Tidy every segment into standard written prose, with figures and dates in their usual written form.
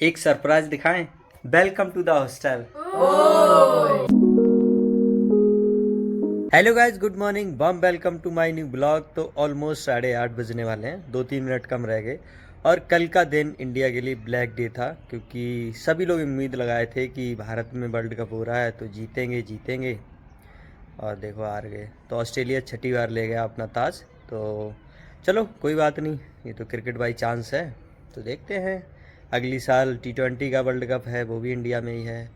एक सरप्राइज दिखाएं। Welcome to the hostel. Hello guys, good morning, बम welcome to my new blog. तो almost 8:30 बजने वाले हैं, 2-3 मिनट कम रह गए। और कल का दिन इंडिया के लिए ब्लैक डे था, क्योंकि सभी लोग उम्मीद लगाए थे कि भारत में वर्ल्ड कप हो रहा है तो जीतेंगे जीतेंगे, और देखो हार गए। तो ऑस्ट्रेलिया छठी बार ले गया अपना ताज। तो चलो कोई बात नहीं, ये तो क्रिकेट बाई चांस है। तो देखते हैं, अगली साल T20 का वर्ल्ड कप है, वो भी इंडिया में ही है,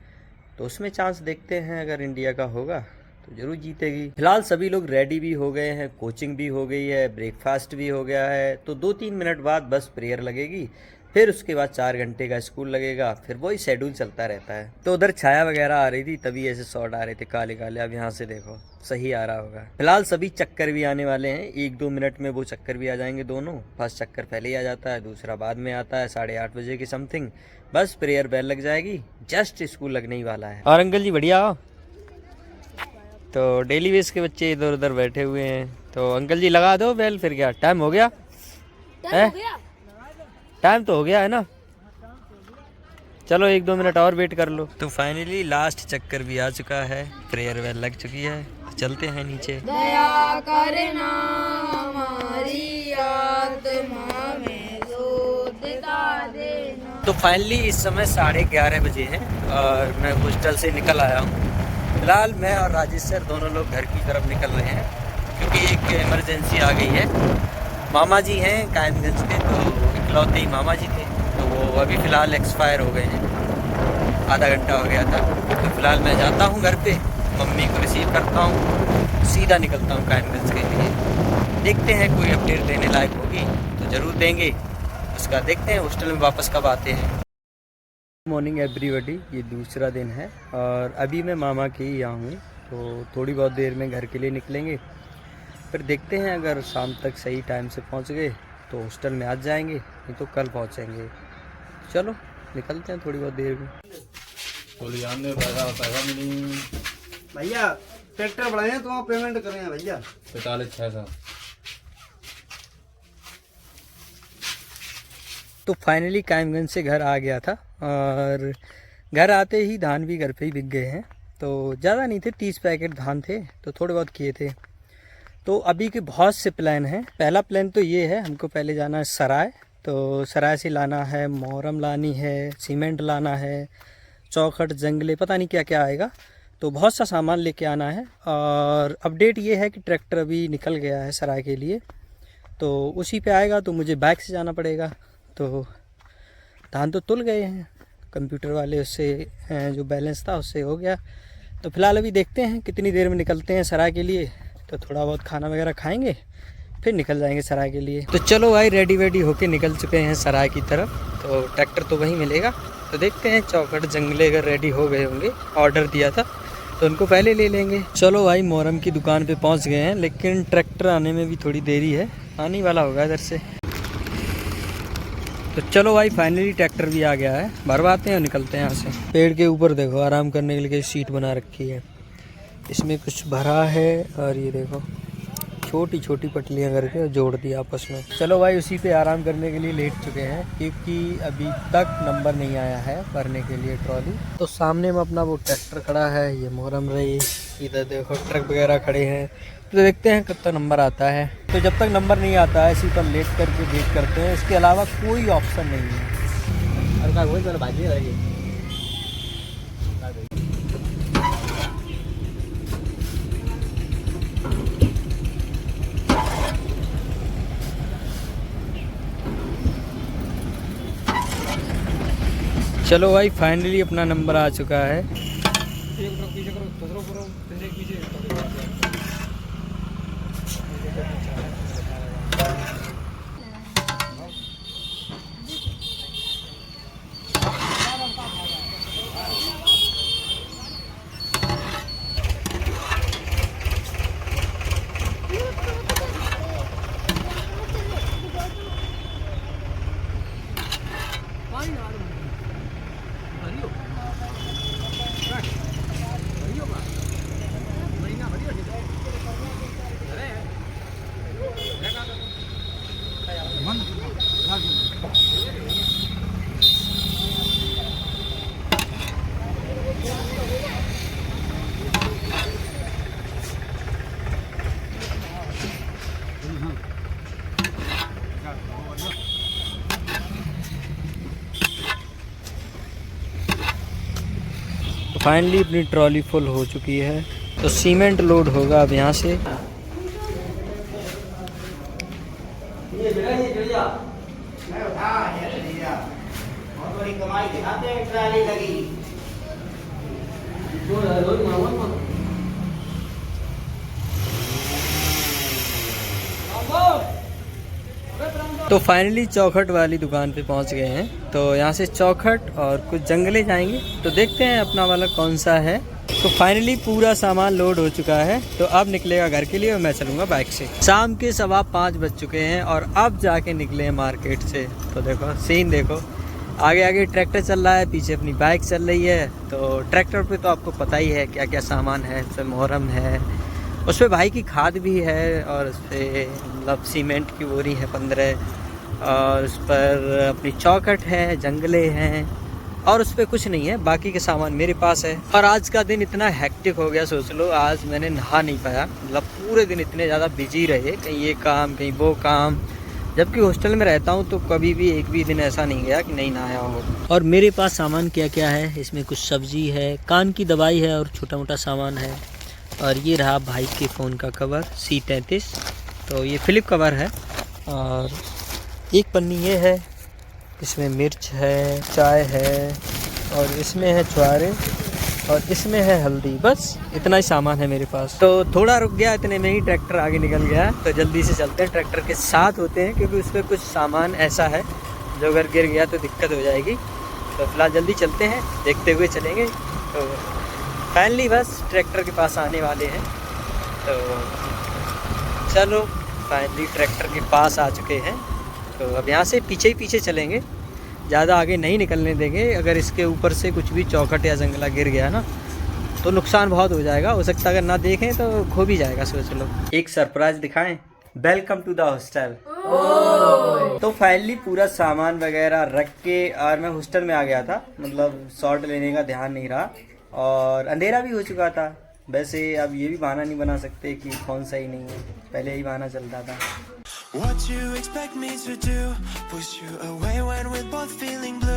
तो उसमें चांस देखते हैं। अगर इंडिया का होगा तो ज़रूर जीतेगी। फिलहाल सभी लोग रेडी भी हो गए हैं, कोचिंग भी हो गई है, ब्रेकफास्ट भी हो गया है। तो 2-3 मिनट बाद बस प्रेयर लगेगी, फिर उसके बाद 4 घंटे का स्कूल लगेगा, फिर वही शेड्यूल चलता रहता है। तो उधर छाया वगैरह आ रही थी, तभी ऐसे शॉट आ रहे थे काले काले। अब यहाँ से देखो सही आ रहा होगा। फिलहाल सभी चक्कर भी आने वाले हैं, 1-2 मिनट में वो चक्कर भी आ जाएंगे दोनों। फर्स्ट चक्कर पहले ही आ जाता है, दूसरा बाद में आता है 8:30 बजे के समथिंग। बस प्रेयर बेल लग जाएगी, जस्ट स्कूल लगने ही वाला है। और अंकल जी बढ़िया हो? तो डेली बेस के बच्चे इधर उधर बैठे हुए हैं, तो अंकल जी लगा दो बेल। फिर क्या टाइम हो गया है? टाइम तो हो गया है ना। चलो 1-2 मिनट और वेट कर लो। तो फाइनली लास्ट चक्कर भी आ चुका है, प्रेयर बेल लग चुकी है। चलते हैं नीचे। दया करना हमारी आत्मा में जोतता देना। तो फाइनली इस समय 11:30 बजे हैं और मैं हॉस्टल से निकल आया हूँ। फिलहाल मैं और राजेश सर दोनों लोग घर की तरफ निकल रहे हैं, क्योंकि एक इमरजेंसी आ गई है। मामा जी हैं कायमगंज के, तो इकलौते ही मामा जी थे, तो वो अभी फ़िलहाल एक्सपायर हो गए हैं, आधा घंटा हो गया था। तो फिलहाल मैं जाता हूँ घर पे, मम्मी को रिसीव करता हूँ, सीधा निकलता हूँ कायमगंज के लिए। देखते हैं कोई अपडेट देने लायक होगी तो ज़रूर देंगे, उसका देखते हैं हॉस्टल में वापस कब आते हैं। मॉर्निंग एवरीबॉडी, ये दूसरा दिन है और अभी मैं मामा के ही यहाँ हूँ। तो थोड़ी बहुत देर में घर के लिए निकलेंगे, फिर देखते हैं अगर शाम तक सही टाइम से पहुँच गए तो हॉस्टल में आज जाएंगे, नहीं तो कल पहुँचेंगे। चलो निकलते हैं थोड़ी बहुत देर में। भैया ट्रैक्टर बढ़ाए हैं तो आप पेमेंट करें हैं भैया 45,600। तो फाइनली कायमगंज से घर आ गया था, और घर आते ही धान भी घर पे ही बिक गए हैं। तो ज़्यादा नहीं थे, 30 पैकेट धान थे, तो थोड़े बहुत किए थे। तो अभी के बहुत से प्लान हैं। पहला प्लान तो ये है, हमको पहले जाना है सराय। तो सराय से लाना है मोहरम, लानी है सीमेंट, लाना है चौखट, जंगले, पता नहीं क्या क्या आएगा। तो बहुत सा सामान लेके आना है। और अपडेट ये है कि ट्रैक्टर अभी निकल गया है सराय के लिए, तो उसी पे आएगा, तो मुझे बाइक से जाना पड़ेगा। तो धान तो तुल गए हैं, कंप्यूटर वाले उससे जो बैलेंस था उससे हो गया। तो फिलहाल अभी देखते हैं कितनी देर में निकलते हैं सराय के लिए। तो थोड़ा बहुत खाना वगैरह खाएंगे, फिर निकल जाएंगे सराय के लिए। तो चलो भाई, रेडी वेडी होके निकल चुके हैं सराय की तरफ। तो ट्रैक्टर तो वहीं मिलेगा, तो देखते हैं चौखट जंगले अगर रेडी हो गए होंगे, ऑर्डर दिया था तो उनको पहले ले लेंगे। चलो भाई, मोहरम की दुकान पे पहुंच गए हैं, लेकिन ट्रैक्टर आने में भी थोड़ी देरी है, आने वाला होगा इधर से। तो चलो भाई, फाइनली ट्रैक्टर भी आ गया है, भरवाते हैं और निकलते हैं यहाँ से। पेड़ के ऊपर देखो आराम करने के लिए सीट बना रखी है, इसमें कुछ भरा है, और ये देखो छोटी छोटी पटलियाँ करके जोड़ दिया आपस में। चलो भाई, उसी पे आराम करने के लिए लेट चुके हैं, क्योंकि अभी तक नंबर नहीं आया है भरने के लिए ट्रॉली। तो सामने में अपना वो ट्रैक्टर खड़ा है, ये मोहरम रही, इधर देखो ट्रक वगैरह खड़े हैं। तो देखते हैं कब तक नंबर आता है। तो जब तक नंबर नहीं आता है, इसी पर लेट करके वेट करते हैं, इसके अलावा कोई ऑप्शन नहीं है। और क्या बाजी रहेगी। चलो भाई, फाइनली अपना नंबर आ चुका है। फाइनली अपनी ट्रॉली फुल हो चुकी है, तो सीमेंट लोड होगा अब यहाँ से। तो फाइनली चौखट वाली दुकान पे पहुंच गए हैं। तो यहाँ से चौखट और कुछ जंगले जाएंगे, तो देखते हैं अपना वाला कौन सा है। तो फाइनली पूरा सामान लोड हो चुका है, तो अब निकलेगा घर के लिए और मैं चलूँगा बाइक से। शाम के 5:15 बज चुके हैं और अब जाके निकले हैं मार्केट से। तो देखो सीन देखो, आगे आगे ट्रैक्टर चल रहा है, पीछे अपनी बाइक चल रही है। तो ट्रैक्टर पे तो आपको पता ही है क्या क्या सामान है। उस पर मोहरम है, उस पर भाई की खाद भी है, और उस पर मतलब सीमेंट की बोरी है 15, और उस पर अपनी चौखट है, जंगले हैं, और उस पर कुछ नहीं है। बाकी के सामान मेरे पास है। और आज का दिन इतना हेक्टिक हो गया, सोच लो आज मैंने नहा नहीं पाया। मतलब पूरे दिन इतने ज़्यादा बिजी रहे, कहीं ये काम कहीं वो काम। जबकि हॉस्टल में रहता हूँ तो कभी भी एक भी दिन ऐसा नहीं गया कि नहीं नहाया हो। और मेरे पास सामान क्या क्या है, इसमें कुछ सब्जी है, कान की दवाई है और छोटा मोटा सामान है। और ये रहा भाई के फ़ोन का कवर C33, तो ये फ्लिप कवर है। और एक पन्नी ये है, इसमें मिर्च है, चाय है, और इसमें है छुहारे, और इसमें है हल्दी। बस इतना ही सामान है मेरे पास। तो थोड़ा रुक गया, इतने में ही ट्रैक्टर आगे निकल गया। तो जल्दी से चलते हैं, ट्रैक्टर के साथ होते हैं, क्योंकि उस पर कुछ सामान ऐसा है जो अगर गिर गया तो दिक्कत हो जाएगी। तो फिलहाल जल्दी चलते हैं, देखते हुए चलेंगे। तो फाइनली बस ट्रैक्टर के पास आने वाले हैं, तो चलो फाइनली ट्रैक्टर के पास आ चुके हैं। तो अब यहाँ से पीछे ही पीछे चलेंगे, ज़्यादा आगे नहीं निकलने देंगे। अगर इसके ऊपर से कुछ भी चौखट या जंगला गिर गया ना तो नुकसान बहुत हो जाएगा। हो सकता है अगर ना देखें तो खो भी जाएगा। सोच लो एक सरप्राइज दिखाएं। Welcome to the hostel. तो फाइनली पूरा सामान वगैरह रख के और मैं हॉस्टल में आ गया था। मतलब शॉट लेने का ध्यान नहीं रहा और अंधेरा भी हो चुका था। वैसे अब ये भी बहाना नहीं बना सकते कि फोन सही नहीं है, पहले ही बहाना चलता था। What you expect me to do? Push you away when we're both feeling blue.